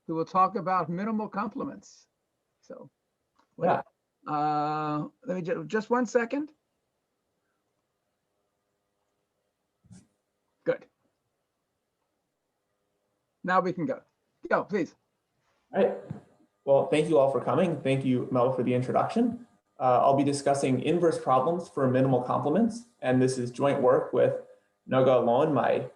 who will talk about minimal complements. So, Yeah. let me just 1 second. Good. Now we can go. Go, please. All right. Well, thank you all for coming. Thank you, Mel, for the introduction. I'll be discussing inverse problems for minimal complements, and this is joint work with Noga Lone, my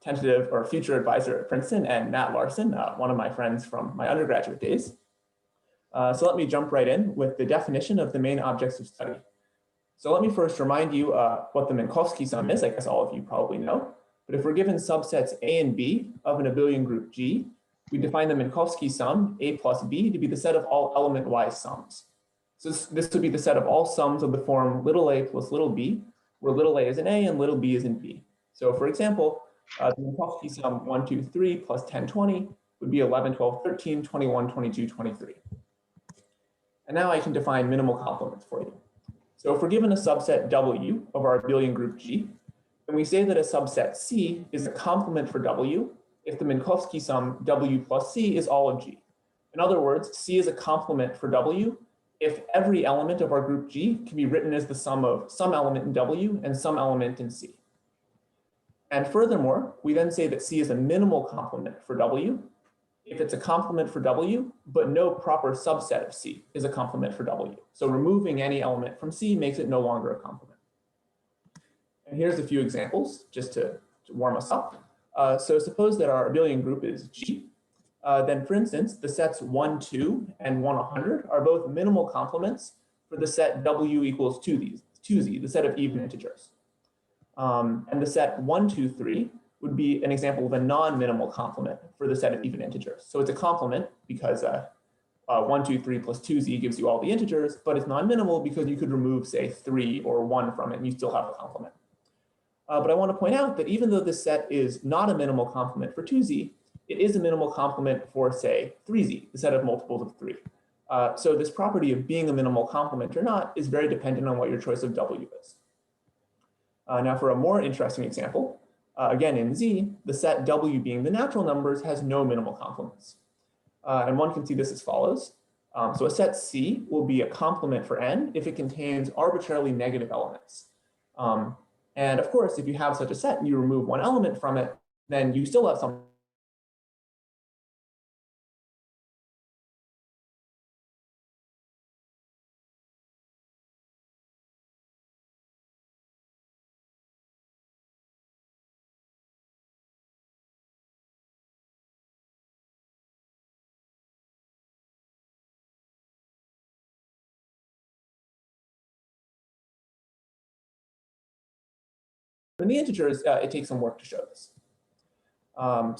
tentative or future advisor at Princeton, and Matt Larson, one of my friends from my undergraduate days. So let me jump right in with the definition of the main objects of study. So let me first remind you what the Minkowski sum is. I guess all of you probably know. But if we're given subsets A and B of an abelian group G, we define the Minkowski sum, A plus B, to be the set of all element-wise sums. So this would be the set of all sums of the form little a plus little b, where little a is in A and little b is in B. So for example, the Minkowski sum 1, 2, 3 plus 10, 20 would be 11, 12, 13, 21, 22, 23. And now I can define minimal complements for you. So if we're given a subset W of our abelian group G, then we say that a subset C is a complement for W if the Minkowski sum W plus C is all of G. In other words, C is a complement for W if every element of our group G can be written as the sum of some element in W and some element in C. And furthermore, we then say that C is a minimal complement for W if it's a complement for W, but no proper subset of C is a complement for W. So removing any element from C makes it no longer a complement. And here's a few examples just to warm us up. So suppose that our abelian group is G. Then for instance, the sets 1, 2, and 1, 100 are both minimal complements for the set W equals 2z, the set of even integers. And the set 1, 2, 3 would be an example of a non-minimal complement for the set of even integers. So it's a complement because 1, 2, 3 plus 2z gives you all the integers, but it's non-minimal because you could remove, say, 3 or 1 from it and you still have a complement. But I want to point out that even though this set is not a minimal complement for 2z, it is a minimal complement for, say, 3z, the set of multiples of 3. So this property of being a minimal complement or not is very dependent on what your choice of W is. Now for a more interesting example, again in Z, the set W being the natural numbers has no minimal complements. And one can see this as follows. So a set C will be a complement for N if it contains arbitrarily negative elements. And of course, if you have such a set and you remove one element from it, then you still have something. In the integers, it takes some work to show this.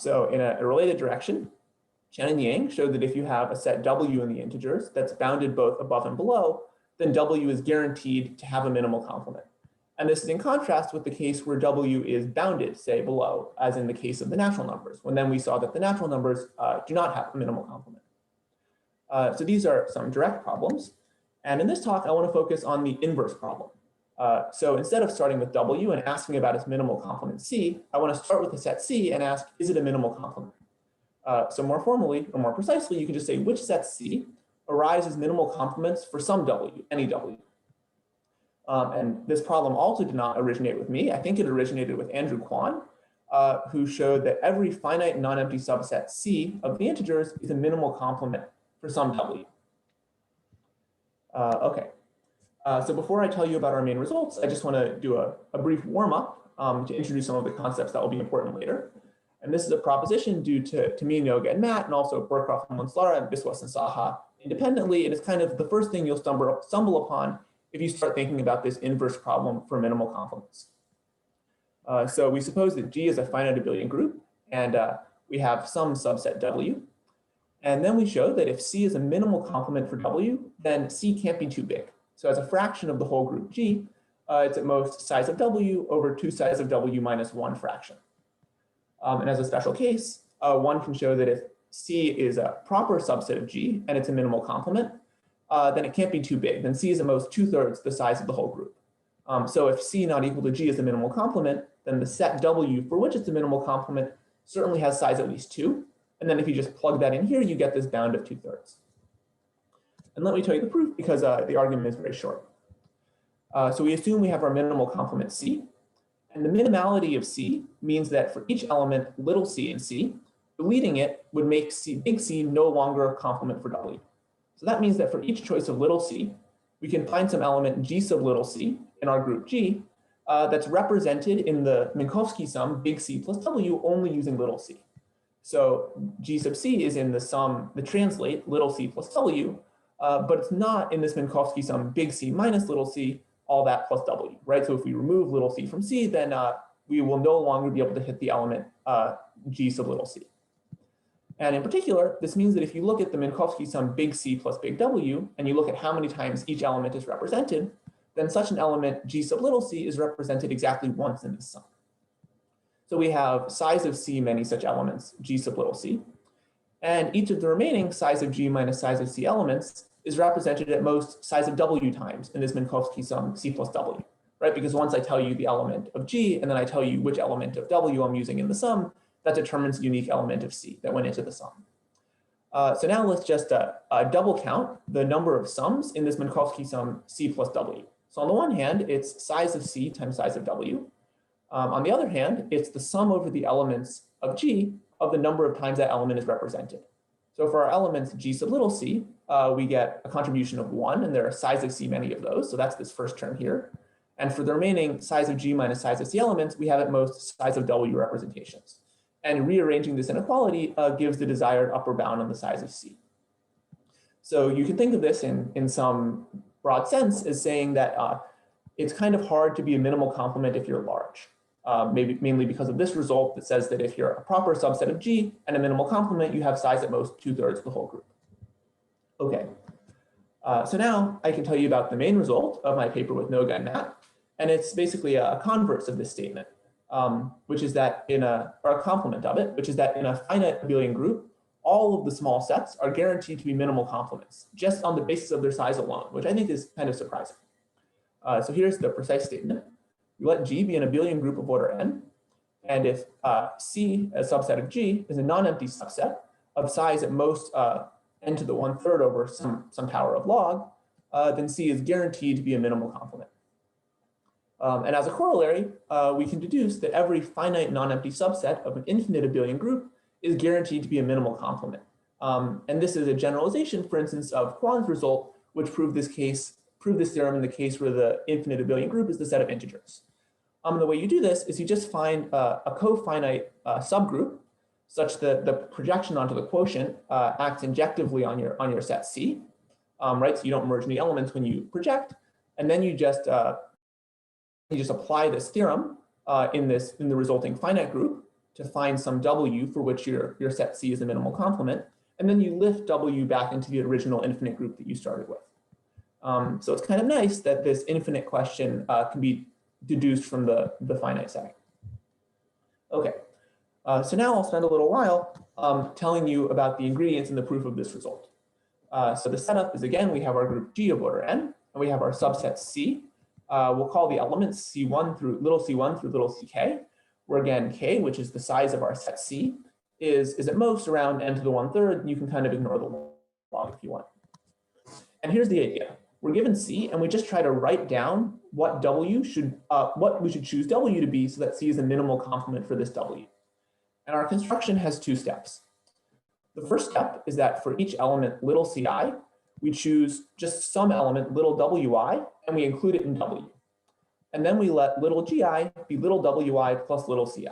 So in a related direction, Chen and Yang showed that if you have a set W in the integers that's bounded both above and below, then W is guaranteed to have a minimal complement. And this is in contrast with the case where W is bounded, say, below, as in the case of the natural numbers, when then we saw that the natural numbers do not have a minimal complement. So these are some direct problems. And in this talk, I want to focus on the inverse problem. So instead of starting with W and asking about its minimal complement C, I want to start with the set C and ask, is it a minimal complement? So more formally, or more precisely, you can just say which set C arise as minimal complements for some W, any W. And this problem also did not originate with me. I think it originated with Andrew Kwan, who showed that every finite non-empty subset C of the integers is a minimal complement for some W. Okay. So before I tell you about our main results, I just want to do a brief warm-up to introduce some of the concepts that will be important later. And this is a proposition due to me, Noga, and Matt, and also Burkhoff, Monslara, and Biswas and Saha independently. And it's kind of the first thing you'll stumble upon if you start thinking about this inverse problem for minimal complements. So we suppose that G is a finite abelian group, and we have some subset W. And then we show that if C is a minimal complement for W, then C can't be too big. So as a fraction of the whole group G, it's at most size of W over 2 size of W minus 1 fraction. And as a special case, one can show that if C is a proper subset of G and it's a minimal complement, then it can't be too big. Then C is at most 2/3 the size of the whole group. So if C not equal to G is a minimal complement, then the set W for which it's a minimal complement certainly has size at least 2. And then if you just plug that in here, you get this bound of 2/3. And let me tell you the proof because the argument is very short. So we assume we have our minimal complement C. And the minimality of C means that for each element, little c in C, deleting it would make big C no longer a complement for W. So that means that for each choice of little c, we can find some element G sub little c in our group G that's represented in the Minkowski sum big C plus W only using little c. So G sub c is in the sum, the translate little c plus W, but it's not in this Minkowski sum big C minus little c, all that plus W, right? So if we remove little c from C, then we will no longer be able to hit the element G sub little c. And in particular, this means that if you look at the Minkowski sum big C plus big W, and you look at how many times each element is represented, then such an element G sub little c is represented exactly once in this sum. So we have size of C many such elements, G sub little c, and each of the remaining size of G minus size of C elements is represented at most size of W times in this Minkowski sum C plus W, right? Because once I tell you the element of G, and then I tell you which element of W I'm using in the sum, that determines the unique element of C that went into the sum. So now let's just double count the number of sums in this Minkowski sum C plus W. So on the one hand, it's size of C times size of W. On the other hand, it's the sum over the elements of G of the number of times that element is represented. So for our elements G sub little c, we get a contribution of 1, and there are size of C many of those. So that's this first term here. And for the remaining size of G minus size of C elements, we have at most size of W representations. And rearranging this inequality gives the desired upper bound on the size of C. So you can think of this in some broad sense as saying that it's kind of hard to be a minimal complement if you're large. Maybe mainly because of this result that says that if you're a proper subset of G and a minimal complement, you have size at most 2/3 of the whole group. Okay, so now I can tell you about the main result of my paper with Noga and Matt, and it's basically a converse of this statement, which is that or a complement of it, which is that in a finite abelian group, all of the small sets are guaranteed to be minimal complements, just on the basis of their size alone, which I think is kind of surprising. So here's the precise statement. We let G be an abelian group of order n, and if C, a subset of G, is a non-empty subset of size at most n to the 1/3 over some power of log, then C is guaranteed to be a minimal complement. And as a corollary, we can deduce that every finite non-empty subset of an infinite abelian group is guaranteed to be a minimal complement. And this is a generalization, for instance, of Quan's result, which proved this theorem in the case where the infinite abelian group is the set of integers. The way you do this is you just find a cofinite subgroup such that the projection onto the quotient acts injectively on your set C, right? So you don't merge any elements when you project, and then you just apply this theorem in the resulting finite group to find some W for which your set C is a minimal complement, and then you lift W back into the original infinite group that you started with. So it's kind of nice that this infinite question can be deduced from the finite setting. Okay, so now I'll spend a little while telling you about the ingredients in the proof of this result. So the setup is, again, we have our group G of order n, and we have our subset C. We'll call the elements C1 through little ck, where again, k, which is the size of our set C, is at most around n to the 1/3. You can kind of ignore the log if you want. And here's the idea. We're given C, and we just try to write down what we should choose W to be so that C is a minimal complement for this W. And our construction has 2 steps. The first step is that for each element little ci, we choose just some element little wi, and we include it in W. And then we let little gi be little wi plus little ci.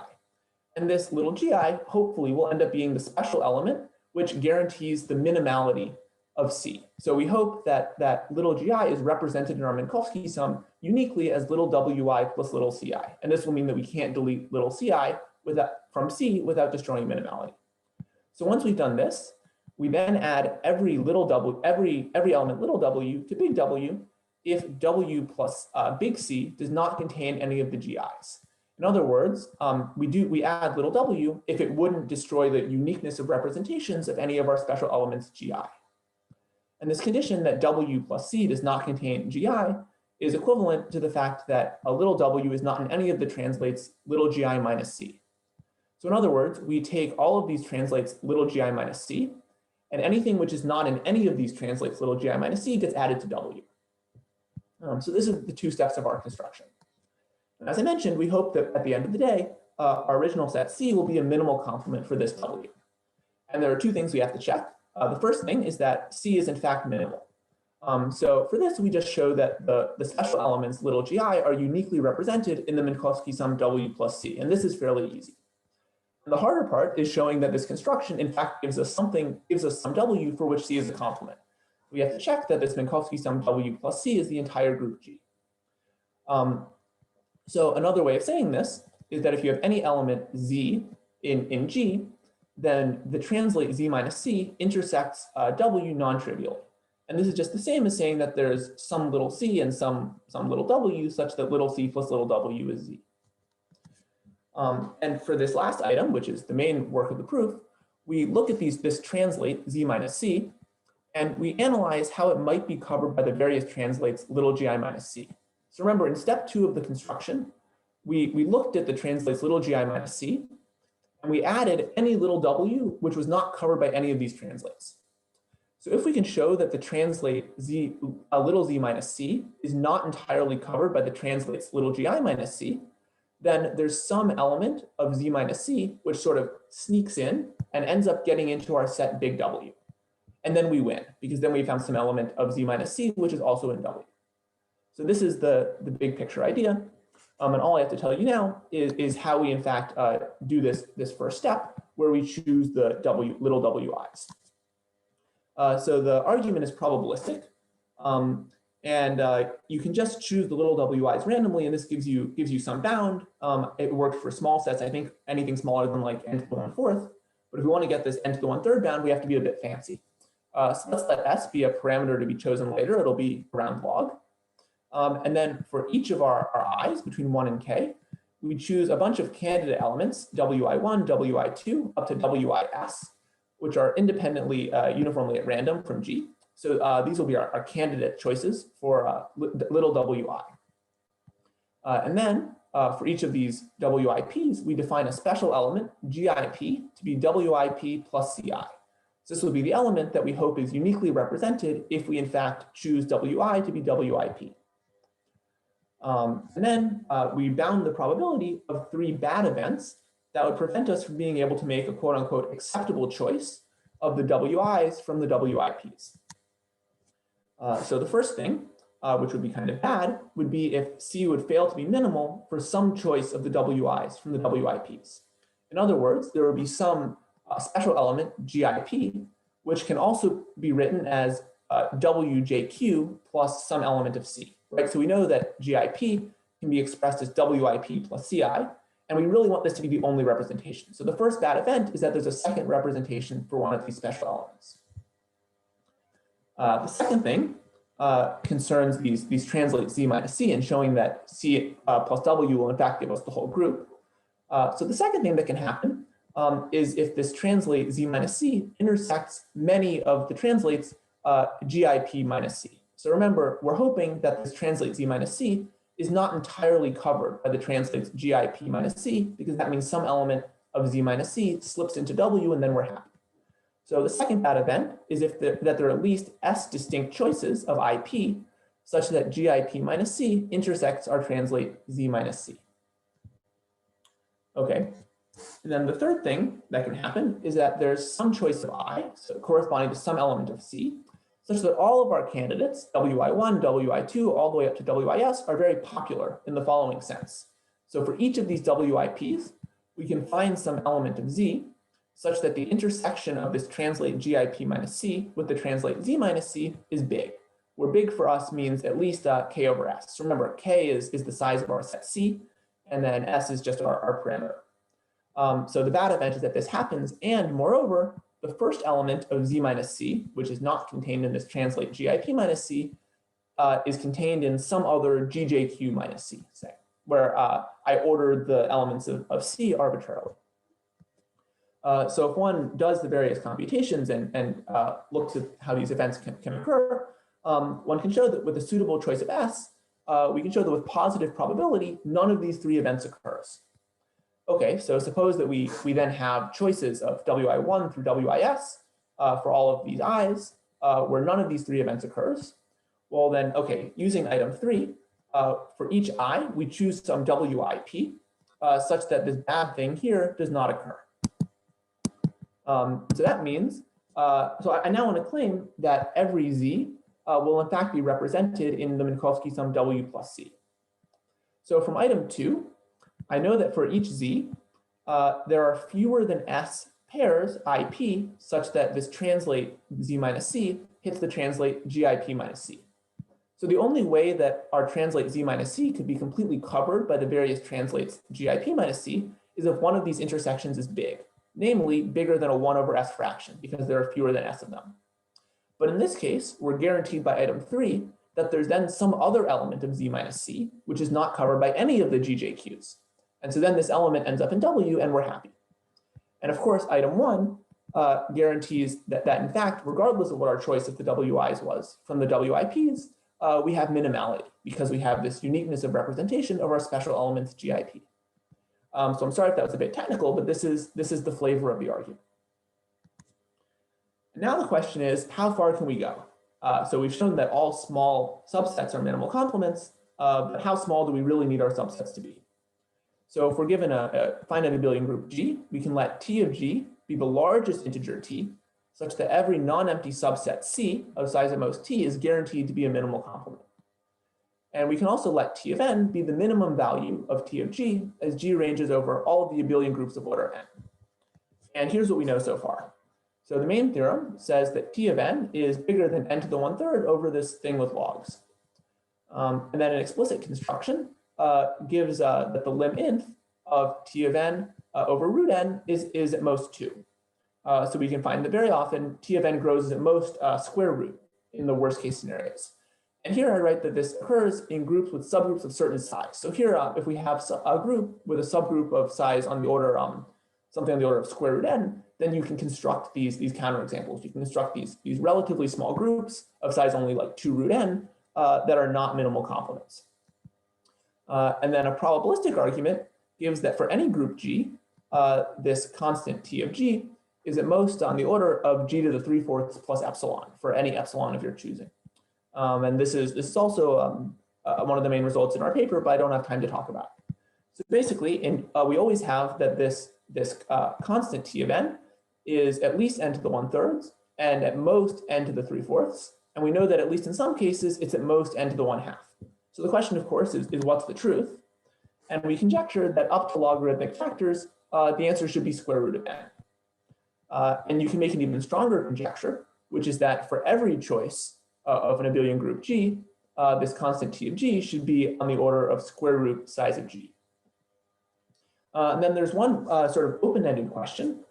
And this little gi hopefully will end up being the special element which guarantees the minimality of C. So we hope that little gi is represented in our Minkowski sum uniquely as little wi plus little ci. And this will mean that we can't delete little ci from C without destroying minimality. So once we've done this, we then add every element little w to big W if W plus big C does not contain any of the GIs. In other words, we add little w if it wouldn't destroy the uniqueness of representations of any of our special elements GI. And this condition that W plus C does not contain GI is equivalent to the fact that a little w is not in any of the translates little gi minus C. So in other words, we take all of these translates little gi minus c, and anything which is not in any of these translates little gi minus c gets added to w. So this is the two steps of our construction. And as I mentioned, we hope that at the end of the day, our original set C will be a minimal complement for this W. And there are two things we have to check. The first thing is that C is in fact minimal. So for this, we just show that the special elements little gi are uniquely represented in the Minkowski sum W plus C. And this is fairly easy. And the harder part is showing that this construction in fact gives us some W for which C is a complement. We have to check that this Minkowski sum W plus C is the entire group G. So another way of saying this is that if you have any element Z in G, then the translate Z minus C intersects W non-trivially. And this is just the same as saying that there's some little c and some little w such that little c plus little w is Z. And for this last item, which is the main work of the proof, we look at this translate Z minus C, and we analyze how it might be covered by the various translates little gi minus c. So remember, in step 2 of the construction, we looked at the translates little gi minus c, and we added any little w which was not covered by any of these translates. So if we can show that the translate little z minus c is not entirely covered by the translates little gi minus c, then there's some element of z minus c which sort of sneaks in and ends up getting into our set big W. And then we win, because then we found some element of z minus c which is also in W. So this is the big picture idea. And all I have to tell you now is how we in fact do this first step, where we choose the little wi's. So the argument is probabilistic, and you can just choose the little wi's randomly, and this gives you some bound. It worked for small sets. I think anything smaller than like n to the 1/4. But if we want to get this n to the 1/3 bound, we have to be a bit fancy. So let's let s be a parameter to be chosen later. It'll be around log. And then for each of our i's between 1 and k, we choose a bunch of candidate elements, wi1, wi2, up to wis, which are independently uniformly at random from G. So these will be our candidate choices for little wi. And then for each of these wips, we define a special element, gip, to be wip plus ci. So this will be the element that we hope is uniquely represented if we in fact choose wi to be wip. And then we bound the probability of 3 bad events that would prevent us from being able to make a quote unquote acceptable choice of the wi's from the wips. So the first thing, which would be kind of bad, would be if C would fail to be minimal for some choice of the wi's from the wips. In other words, there would be some special element, GIP, which can also be written as WJQ plus some element of C, right? So we know that GIP can be expressed as WIP plus CI, and we really want this to be the only representation. So the first bad event is that there's a second representation for one of these special elements. The second thing concerns these translates Z minus C and showing that C plus W will in fact give us the whole group. So the second thing that can happen is if this translate Z minus C intersects many of the translates GIP minus C. So remember, we're hoping that this translate Z minus C is not entirely covered by the translates GIP minus C, because that means some element of Z minus C slips into W, and then we're happy. So the second bad event is that there are at least S distinct choices of IP, such that GIP minus C intersects our translate Z minus C. Okay, and then the third thing that can happen is that there's some choice of I, so corresponding to some element of C, such that all of our candidates, WI1, WI2, all the way up to WIS, are very popular in the following sense. So for each of these WIPs, we can find some element of Z, such that the intersection of this translate GIP minus C with the translate Z minus C is big, where big for us means at least K over S. So remember, K is the size of our set C, and then S is just our parameter. So the bad event is that this happens, and moreover, the first element of Z minus C, which is not contained in this translate GIP minus C, is contained in some other GJQ minus C, say, where I ordered the elements of C arbitrarily. So if one does the various computations and looks at how these events can occur, one can show that with a suitable choice of S, we can show that with positive probability, none of these 3 events occurs. okay, so suppose that we then have choices of wi1 through wis for all of these i's where none of these three events occurs. Well then, okay, using item 3, for each I, we choose some WIP such that this bad thing here does not occur. So that means, so I now want to claim that every Z will in fact be represented in the Minkowski sum W plus C. So from item 2, I know that for each Z, there are fewer than S pairs IP such that this translate Z minus C hits the translate GIP minus C. So the only way that our translate Z minus C could be completely covered by the various translates GIP minus C is if one of these intersections is big, namely bigger than a 1 over S fraction, because there are fewer than S of them. But in this case, we're guaranteed by item 3 that there's then some other element of Z minus C, which is not covered by any of the GJQs. And so then this element ends up in W and we're happy. And of course, item 1 guarantees that in fact, regardless of what our choice of the WIs was from the WIPs, we have minimality because we have this uniqueness of representation of our special elements GIP. So I'm sorry if that was a bit technical, but this is the flavor of the argument. And now the question is, how far can we go? So we've shown that all small subsets are minimal complements, but how small do we really need our subsets to be? So if we're given a finite abelian group G, we can let T of G be the largest integer T, such that every non-empty subset C of size at most T is guaranteed to be a minimal complement. And we can also let T of N be the minimum value of T of G as G ranges over all of the abelian groups of order N. And here's what we know so far. So the main theorem says that T of N is bigger than N to the 1/3 over this thing with logs. And then an explicit construction gives that the lim inf of T of N over root N is at most 2. So we can find that very often T of N grows at most square root in the worst case scenarios. And here I write that this occurs in groups with subgroups of certain size. So here, if we have a group with a subgroup of size on the order, something on the order of square root N, then you can construct these counterexamples. You can construct these relatively small groups of size only like 2 root N that are not minimal complements. And then a probabilistic argument gives that for any group G, this constant T of G is at most on the order of G to the 3/4 plus epsilon for any epsilon of your choosing. And this is also one of the main results in our paper, but I don't have time to talk about. So basically, we always have that this constant T of N is at least N to the 1/3 and at most N to the 3/4. And we know that at least in some cases, it's at most N to the 1/2. So the question, of course, is what's the truth? And we conjecture that up to logarithmic factors, the answer should be square root of N. And you can make an even stronger conjecture, which is that for every choice of an abelian group G, this constant T of G should be on the order of square root size of G. And then there's one sort of open-ended question,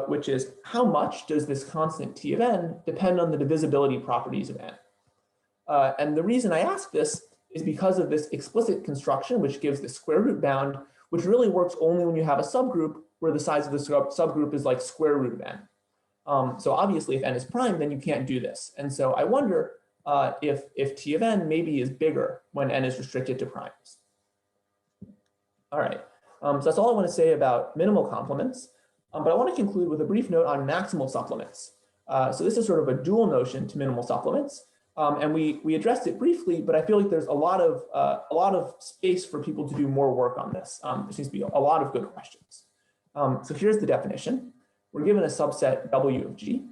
which is how much does this constant T of N depend on the divisibility properties of N? And the reason I ask this is because of this explicit construction, which gives the square root bound, which really works only when you have a subgroup where the size of the subgroup is like square root of N. So obviously, if N is prime, then you can't do this. And so I wonder if T of N maybe is bigger when N is restricted to primes. All right, so that's all I want to say about minimal complements. But I want to conclude with a brief note on maximal supplements. So this is sort of a dual notion to minimal supplements. And we addressed it briefly, but I feel like there's a lot of space for people to do more work on this. There seems to be a lot of good questions. So here's the definition. We're given a subset W of G,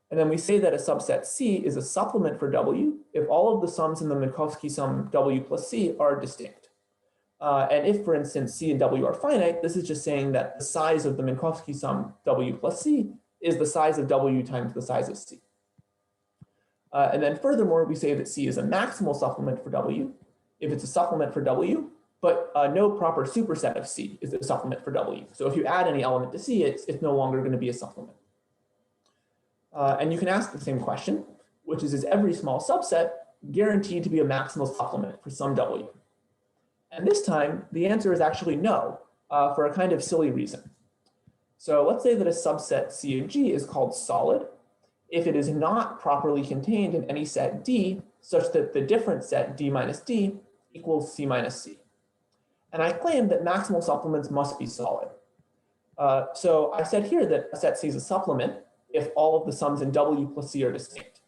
and then we say that a subset C is a supplement for W if all of the sums in the Minkowski sum W plus C are distinct. And if, for instance, C and W are finite, this is just saying that the size of the Minkowski sum W plus C is the size of W times the size of C. And then furthermore, we say that C is a maximal supplement for W if it's a supplement for W, but no proper superset of C is a supplement for W. So if you add any element to C, it's no longer going to be a supplement. And you can ask the same question, which is every small subset guaranteed to be a maximal supplement for some W? And this time, the answer is actually no, for a kind of silly reason. So let's say that a subset C of G is called solid if it is not properly contained in any set D such that the different set D minus D equals C minus C. and I claimed that maximal supplements must be solid. So I said here that a set C is a supplement if all of the sums in W plus C are distinct.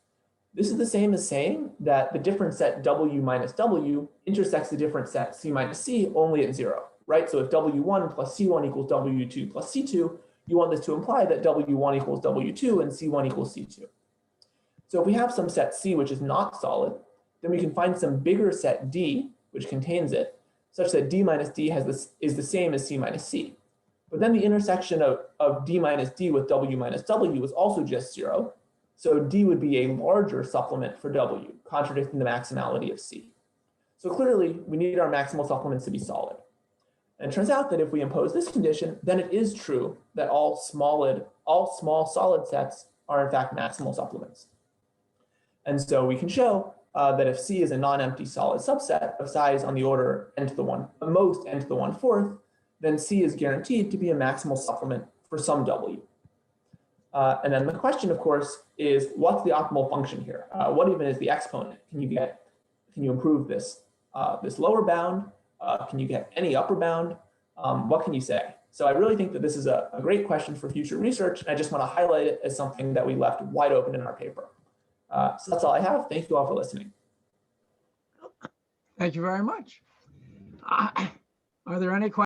This is the same as saying that the different set W minus W intersects the different set C minus C only at 0, right? So if W1 plus C1 equals W2 plus C2, you want this to imply that W1 equals W2 and C1 equals C2. So if we have some set C which is not solid, then we can find some bigger set D which contains it, such that D minus D is the same as C minus C. But then the intersection of D minus D with W minus W is also just 0. So D would be a larger supplement for W, contradicting the maximality of C. So clearly, we need our maximal supplements to be solid. And it turns out that if we impose this condition, then it is true that all small solid sets are in fact maximal supplements. And so we can show that if C is a non-empty solid subset of size on the order n to the 1, most n to the 1/4, then C is guaranteed to be a maximal supplement for some W. And then the question, of course, is what's the optimal function here? What even is the exponent? Can you improve this lower bound? Can you get any upper bound? What can you say? So I really think that this is a great question for future research. And I just want to highlight it as something that we left wide open in our paper. So that's all I have. Thank you all for listening. Thank you very much. Are there any questions?